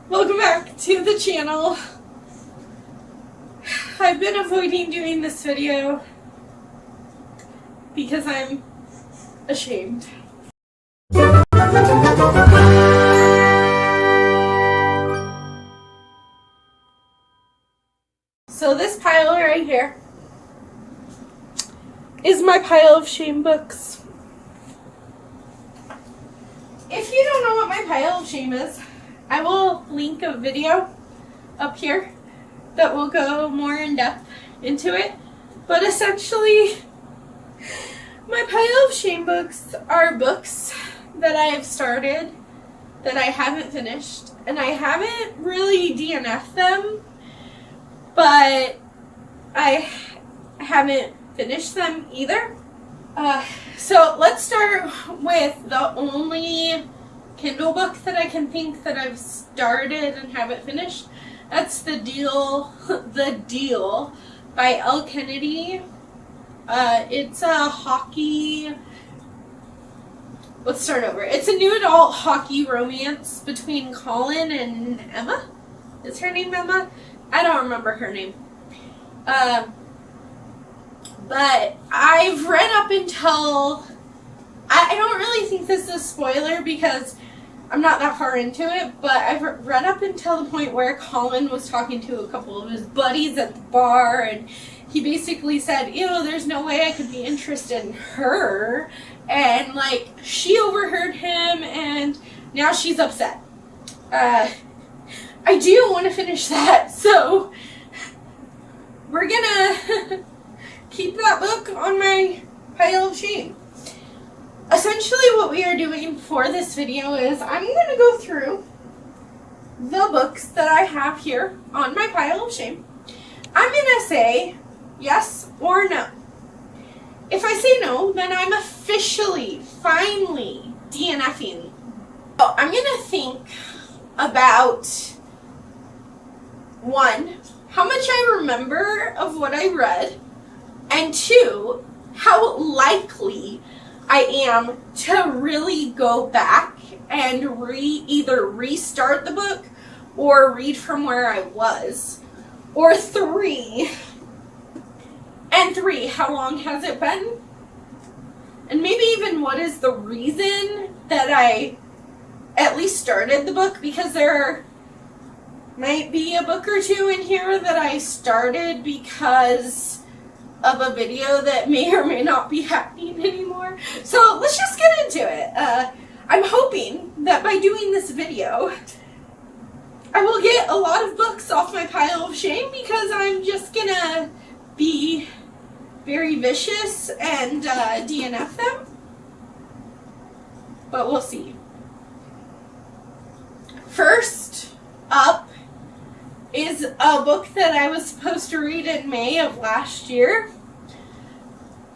Welcome back to the channel. I've been avoiding doing this video because I'm ashamed. So this pile right here is my pile of shame books. If you don't know what my pile of shame is, I will link a video up here that will go more in depth into it. But essentially, my pile of shame books are books that I have started that I haven't finished. And I haven't really DNF'd them, but I haven't finished them either. So let's start with the only Kindle book that I can think that I've started and haven't finished. That's The Deal by Elle Kennedy. It's a hockey... Let's start over. It's a new adult hockey romance between Colin and Emma. Is her name Emma? I don't remember her name. But I've read up until... I don't really think this is a spoiler because I'm not that far into it, but I've read up until the point where Colin was talking to a couple of his buddies at the bar, and he basically said, ew, there's no way I could be interested in her. And, like, she overheard him, and now she's upset. I do want to finish that, so we're gonna keep that book on my pile of shame. Essentially what we are doing for this video is I'm going to go through the books that I have here on my pile of shame. I'm going to say yes or no. If I say no, then I'm officially, finally DNFing. So I'm going to think about, one, how much I remember of what I read, and two, how likely I am to really go back and either restart the book or read from where I was. Or three, how long has it been? And maybe even what is the reason that I at least started the book, because there might be a book or two in here that I started because of a video that may or may not be happening anymore. So let's just get into it. I'm hoping that by doing this video, I will get a lot of books off my pile of shame, because I'm just gonna be very vicious and DNF them. But we'll see. First up is a book that I was supposed to read in May of last year.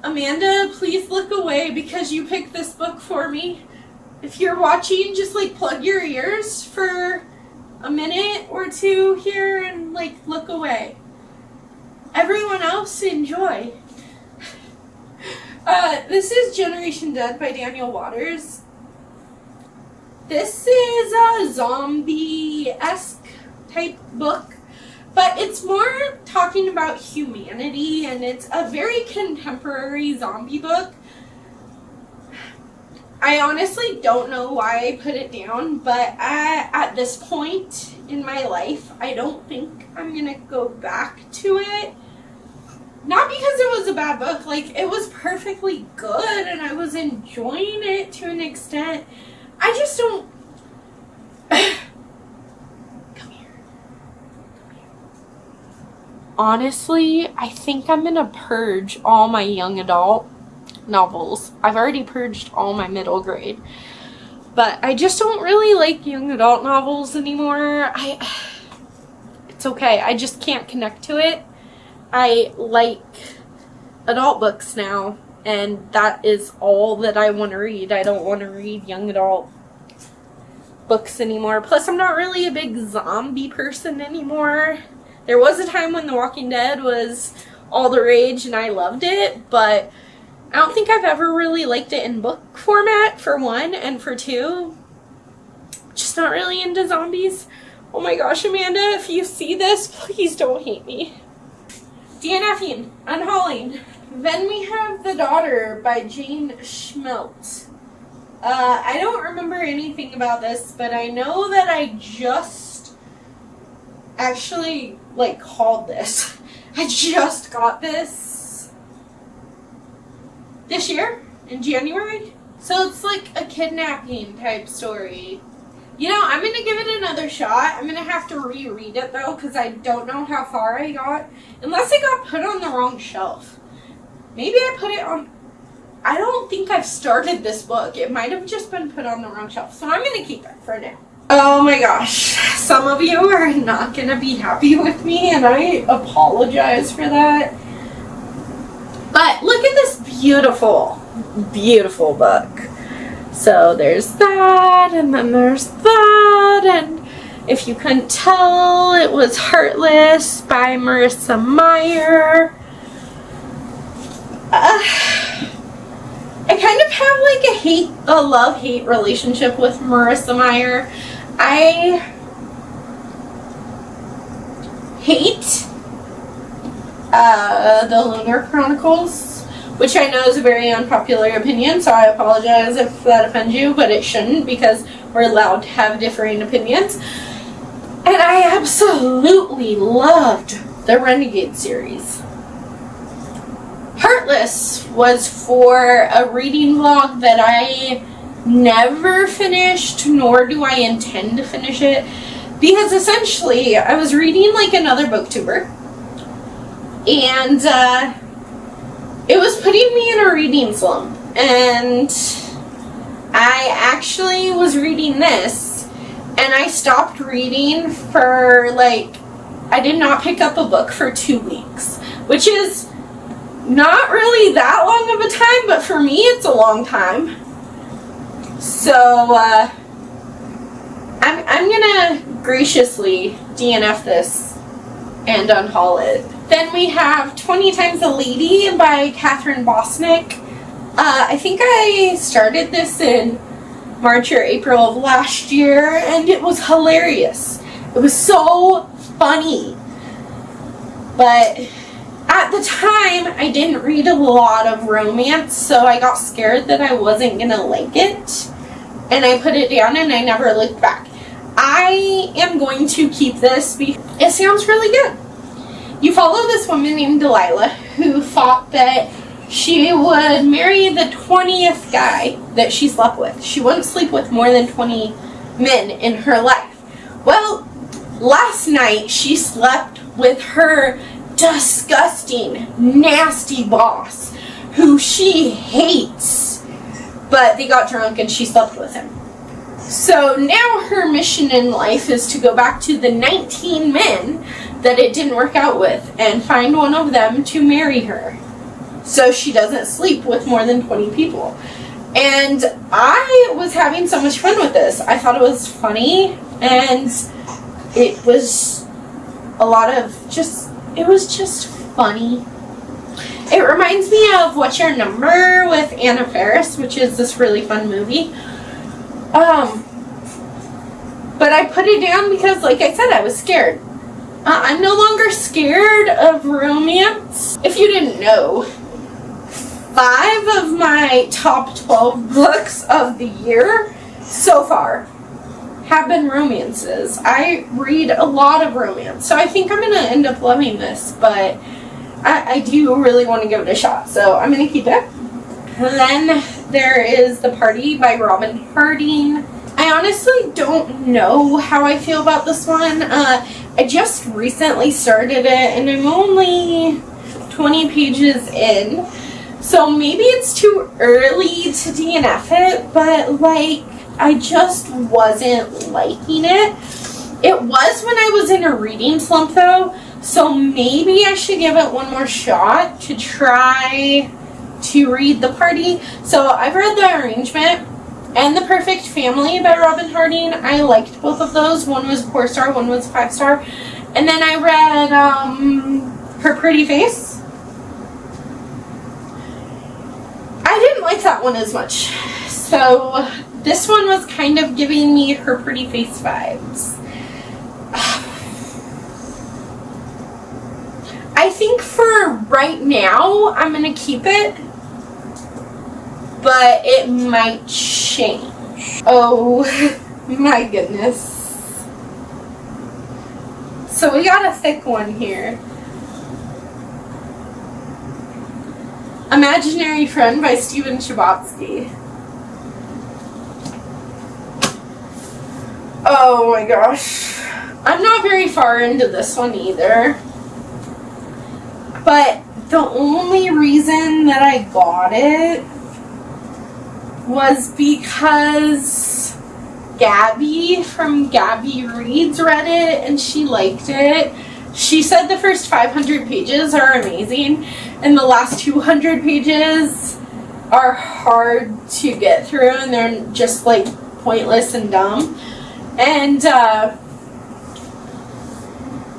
Amanda, please look away because you picked this book for me. If you're watching, just like plug your ears for a minute or two here and like look away. Everyone else, enjoy. This is Generation Dead by Daniel Waters. This is a zombie-esque type book, but it's more talking about humanity, and it's a very contemporary zombie book. I honestly don't know why I put it down, but at this point in my life, I don't think I'm gonna go back to it. Not because it was a bad book, like, it was perfectly good and I was enjoying it to an extent. I just don't... Honestly, I think I'm gonna purge all my young adult novels. I've already purged all my middle grade. But I just don't really like young adult novels anymore. It's okay. I just can't connect to it. I like adult books now, and that is all that I want to read. I don't want to read young adult books anymore. Plus, I'm not really a big zombie person anymore. There was a time when The Walking Dead was all the rage and I loved it, but I don't think I've ever really liked it in book format, for one, and for two, just not really into zombies Oh my gosh, Amanda, if you see this, please don't hate me. DNFing, unhauling. Then we have The Daughter by Jane Schmeltz. I don't remember anything about this, but I know that I just actually, called this. I just got this year, in January. So it's like a kidnapping type story. You know, I'm going to give it another shot. I'm going to have to reread it, though, because I don't know how far I got. Unless it got put on the wrong shelf. Maybe I put it on... I don't think I've started this book. It might have just been put on the wrong shelf. So I'm going to keep it for now. Oh my gosh. Some of you are not going to be happy with me, and I apologize for that. But look at this beautiful, beautiful book. So there's that, and then there's that, and if you couldn't tell, it was Heartless by Marissa Meyer. I kind of have a love-hate relationship with Marissa Meyer. I hate the Lunar Chronicles, which I know is a very unpopular opinion, so I apologize if that offends you, but it shouldn't, because we're allowed to have differing opinions. And I absolutely loved the Renegade series. Heartless was for a reading vlog that I never finished, nor do I intend to finish it, because essentially I was reading like another booktuber, and it was putting me in a reading slump, and I actually was reading this, and I stopped reading for I did not pick up a book for 2 weeks, which is not really that long of a time, but for me it's a long time. So I'm gonna graciously DNF this and unhaul it. Then we have 20 Times a Lady by Catherine Bosnick. I think I started this in March or April of last year, and it was hilarious. It was so funny. But at the time, I didn't read a lot of romance, so I got scared that I wasn't going to like it. And I put it down and I never looked back. I am going to keep this because it sounds really good. You follow this woman named Delilah who thought that she would marry the 20th guy that she slept with. She wouldn't sleep with more than 20 men in her life. Well, last night she slept with her disgusting, nasty boss who she hates, but they got drunk and she slept with him. So now her mission in life is to go back to the 19 men that it didn't work out with and find one of them to marry her, so she doesn't sleep with more than 20 people. And I was having so much fun with this. I thought it was funny, and it was a lot of it was just funny. It reminds me of What's Your Number with Anna Faris, which is this really fun movie. But I put it down because, like I said, I was scared. I'm no longer scared of romance. If you didn't know, 5 of my top 12 books of the year so far have been romances. I read a lot of romance, so I think I'm going to end up loving this, but I do really want to give it a shot, so I'm going to keep it. And then there is The Party by Robin Harding. I honestly don't know how I feel about this one. I just recently started it, and I'm only 20 pages in, so maybe it's too early to DNF it, but I just wasn't liking it. It was when I was in a reading slump, though, so maybe I should give it one more shot to try to read The Party. So I've read The Arrangement and The Perfect Family by Robin Harding. I liked both of those. One was 4-star, one was 5-star. And then I read Her Pretty Face. I didn't like that one as much. So this one was kind of giving me Her Pretty Face vibes. I think for right now, I'm going to keep it, but it might change. Oh my goodness. So we got a thick one here. Imaginary Friend by Stephen Chbosky. Oh my gosh. I'm not very far into this one either. But the only reason that I got it was because Gabby from Gabby Reads read it and she liked it. She said the first 500 pages are amazing and the last 200 pages are hard to get through and they're just like pointless and dumb. And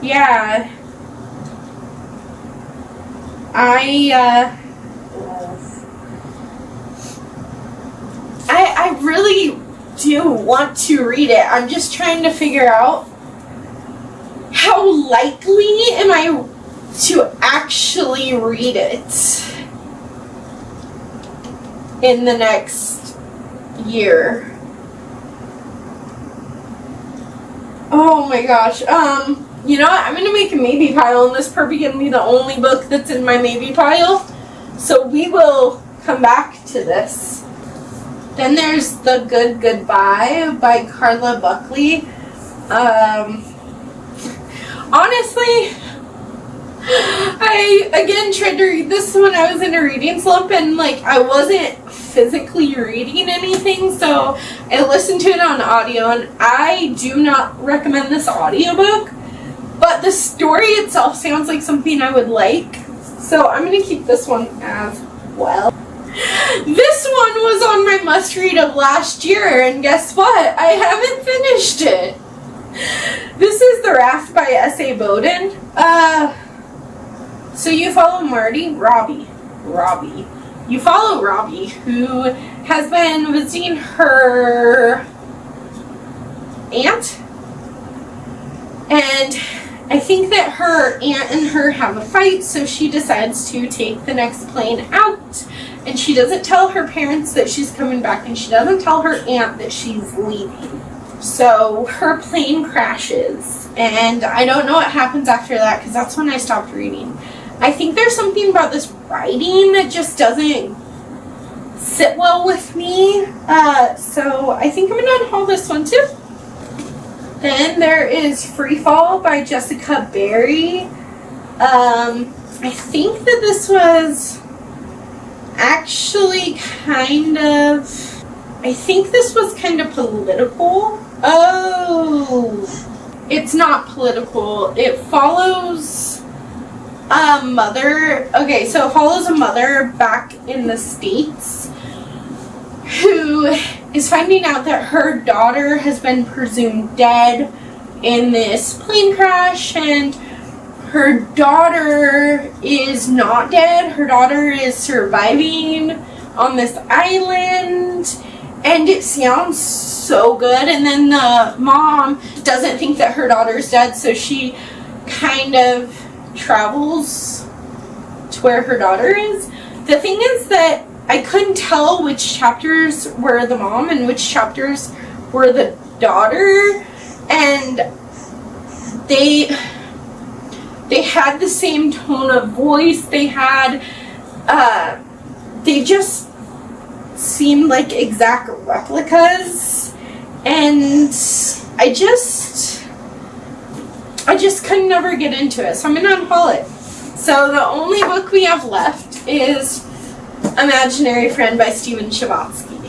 yeah, I really do want to read it. I'm just trying to figure out how likely am I to actually read it in the next year. Oh my gosh. You know what? I'm going to make a maybe pile, and this is probably going to be the only book that's in my maybe pile. So we will come back to this. Then there's The Good Goodbye by Carla Buckley. Honestly, I again tried to read this when I was in a reading slump, and like I wasn't physically reading anything, so I listened to it on audio, and I do not recommend this audiobook. But the story itself sounds like something I would like, so I'm going to keep this one as well. This one was on my must-read of last year, and guess what? I haven't finished it. This is The Raft by S.A. Bowden. So you follow Robbie. You follow Robbie, who has been visiting her aunt, and I think that her aunt and her have a fight, so she decides to take the next plane out. And she doesn't tell her parents that she's coming back, and she doesn't tell her aunt that she's leaving. So her plane crashes, and I don't know what happens after that, because that's when I stopped reading. I think there's something about this writing that just doesn't sit well with me. So I think I'm going to unhaul this one too. Then there is Free Fall by Jessica Barry. I think that this was actually kind of political. Oh, it's not political. It follows a mother. Okay, so it follows a mother back in the States who is finding out that her daughter has been presumed dead in this plane crash, and her daughter is not dead. Her daughter is surviving on this island, and it sounds so good. And then the mom doesn't think that her daughter's dead, so she kind of travels to where her daughter is. The thing is that I couldn't tell which chapters were the mom and which chapters were the daughter, and they had the same tone of voice. They just seemed like exact replicas, and I just could never get into it, so I'm gonna unhaul it. So the only book we have left is Imaginary Friend by Stephen Chbosky.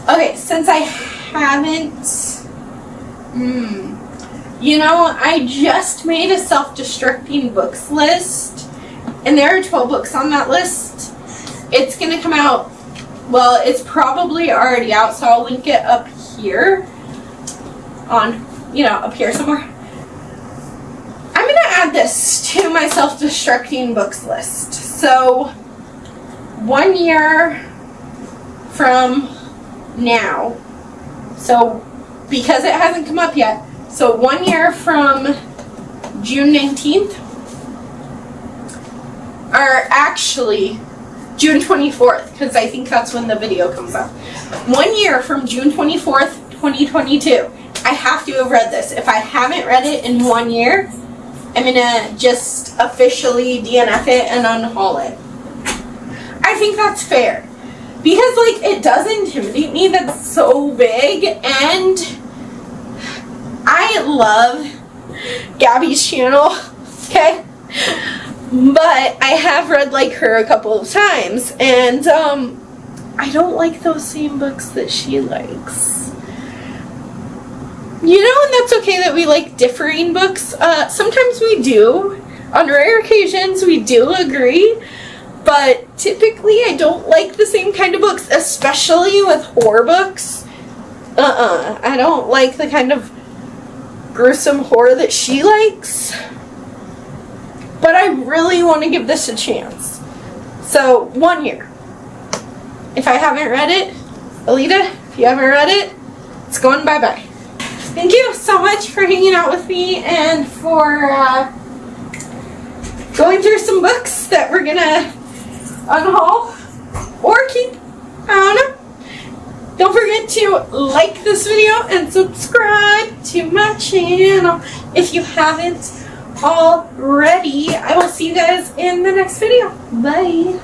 Okay, since I haven't, you know, I just made a self-destructing books list, and there are 12 books on that list. It's going to come out, well, it's probably already out, so I'll link it up here on, up here somewhere. I'm going to add this to my self-destructing books list. So 1 year from now, so because it hasn't come up yet, So 1 year from June 19th, or actually June 24th, because I think that's when the video comes out. 1 year from June 24th, 2022. I have to have read this. If I haven't read it in 1 year, I'm gonna just officially DNF it and unhaul it. I think that's fair. Because, like, it does intimidate me that it's so big, and I love Gabby's channel, okay? But I have read, like, her a couple of times, and, I don't like those same books that she likes. You know, and that's okay that we like differing books. Sometimes we do. On rare occasions, we do agree. But typically, I don't like the same kind of books, especially with horror books. I don't like the kind of gruesome horror that she likes. But I really want to give this a chance. So, 1 year. If I haven't read it, Alita, if you haven't read it, it's going bye-bye. Thank you so much for hanging out with me and for going through some books that we're gonna unhaul or keep. I don't know. Don't forget to like this video and subscribe to my channel if you haven't already. I will see you guys in the next video. Bye.